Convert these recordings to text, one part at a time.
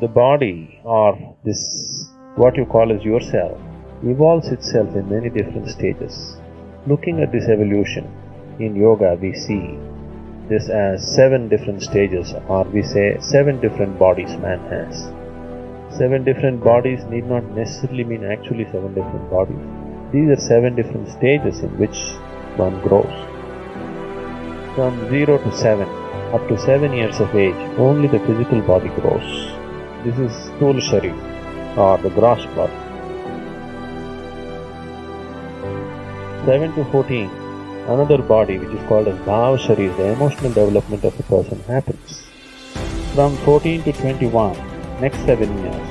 The body, or this what you call as yourself, evolves itself in many different stages. Looking at this evolution, in yoga we see this as 7 different stages, or we say 7 different bodies man has. 7 different bodies need not necessarily mean actually 7 different bodies. These are 7 different stages in which one grows. From 0 to 7, up to 7 years of age, only the physical body grows. This is Sthula Sharir, or the gross body. 7 to 14, another body which is called as Bhav Sharir, the emotional development of the person happens. From 14 to 21, next 7 years,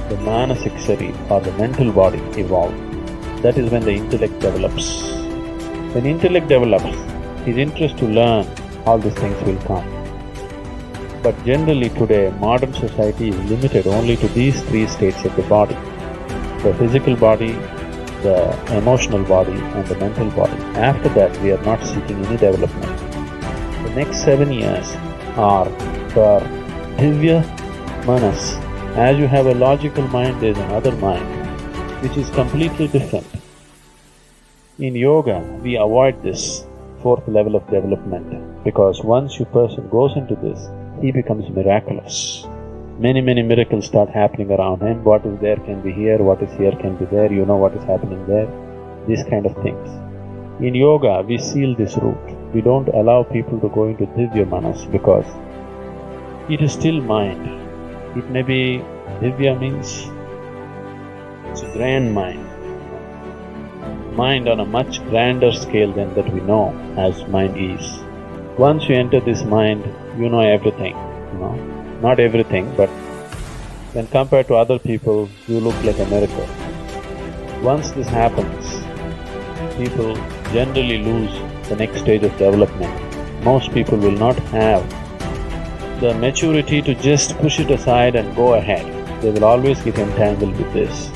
the Manasik Sharir, or the mental body, evolves. That is when the intellect develops. When intellect develops, his interest to learn, all these things will come. But generally today, modern society is limited only to these 3 states of the body: the physical body, the emotional body, and the mental body. After that, we are not seeking any development. The next 7 years are for Divya Manas. As you have a logical mind, there is another mind which is completely different. In yoga, we avoid this 4th level of development, because once a person goes into this, he becomes miraculous. Many miracles start happening around him. What is there can be here, what is here can be there, you know what is happening there, these kind of things. In yoga, we seal this route. We don't allow people to go into Divya Manas because it is still mind. It may be… Divya means it's a grand mind. Mind on a much grander scale than that we know as mind is. Once you enter this mind, you know everything, Not everything, but when compared to other people, you look like a miracle. Once this happens, people generally lose the next stage of development. Most people will not have the maturity to just push it aside and go ahead. They will always get entangled with this.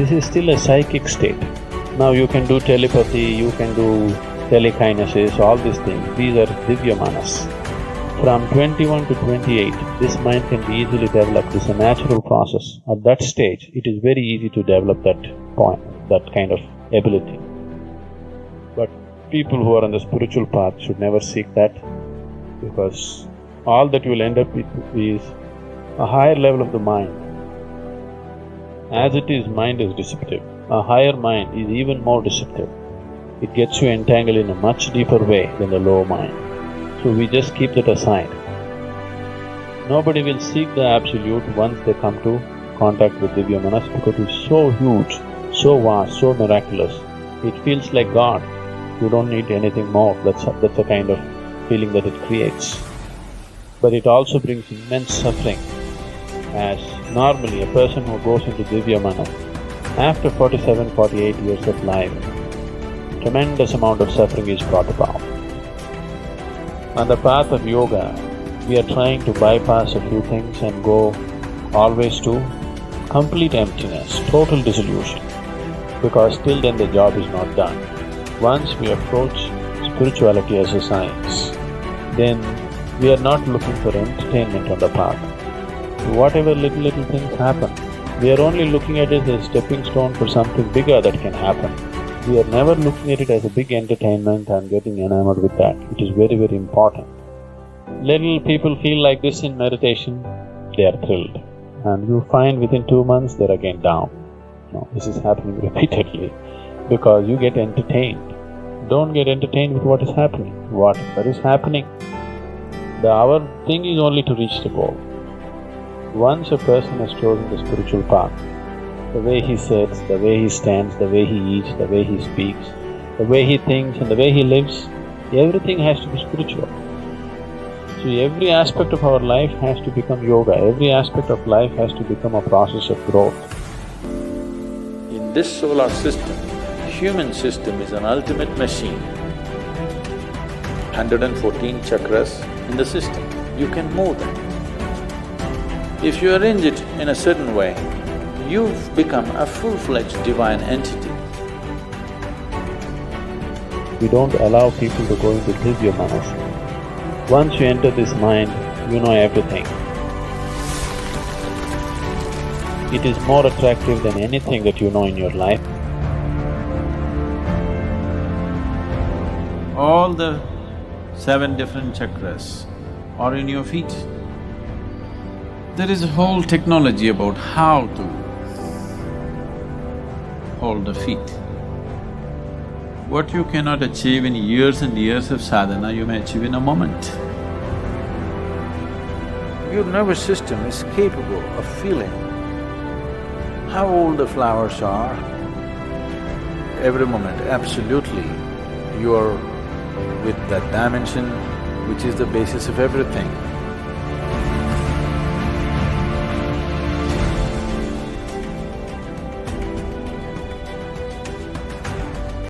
This is still a psychic state. Now you can do telepathy, you can do telekinesis, all these things. These are Divya Manas. From 21 to 28, this mind can be easily developed. It's a natural process. At that stage, it is very easy to develop that point, that kind of ability. But people who are on the spiritual path should never seek that, because all that you will end up with is a higher level of the mind. As it is, mind is deceptive. A higher mind is even more deceptive. It gets you entangled in a much deeper way than the lower mind. So we just keep that aside. Nobody will seek the absolute once they come to contact with Divya Manas, because it's so huge, so vast, so miraculous. It feels like God. You don't need anything more. That's a kind of feeling that it creates. But it also brings immense suffering, as normally a person who goes into Divya Manas, after 47, 48 years of life, tremendous amount of suffering is brought about. On the path of yoga, we are trying to bypass a few things and go always to complete emptiness, total dissolution, because till then the job is not done. Once we approach spirituality as a science, then we are not looking for entertainment on the path. Whatever little things happen, we are only looking at it as a stepping stone for something bigger that can happen. We are never looking at it as a big entertainment and getting enamored with that. It is very important. Little people feel like this in meditation, they are thrilled. And you find within 2 months they're again down. No, this is happening repeatedly because you get entertained. Don't get entertained with what is happening. Whatever is happening, our thing is only to reach the goal. Once a person has chosen the spiritual path, the way he sits, the way he stands, the way he eats, the way he speaks, the way he thinks and the way he lives, everything has to be spiritual. So every aspect of our life has to become yoga, every aspect of life has to become a process of growth. In this solar system, human system is an ultimate machine. 114 chakras in the system, you can move them. If you arrange it in a certain way, you've become a full-fledged divine entity. We don't allow people to go into Divya Manas. Once you enter this mind, you know everything. It is more attractive than anything that you know in your life. All the 7 different chakras are in your feet. There is a whole technology about how to hold the feet. What you cannot achieve in years and years of sadhana, you may achieve in a moment. Your nervous system is capable of feeling how old the flowers are. Every moment, absolutely, you are with that dimension which is the basis of everything.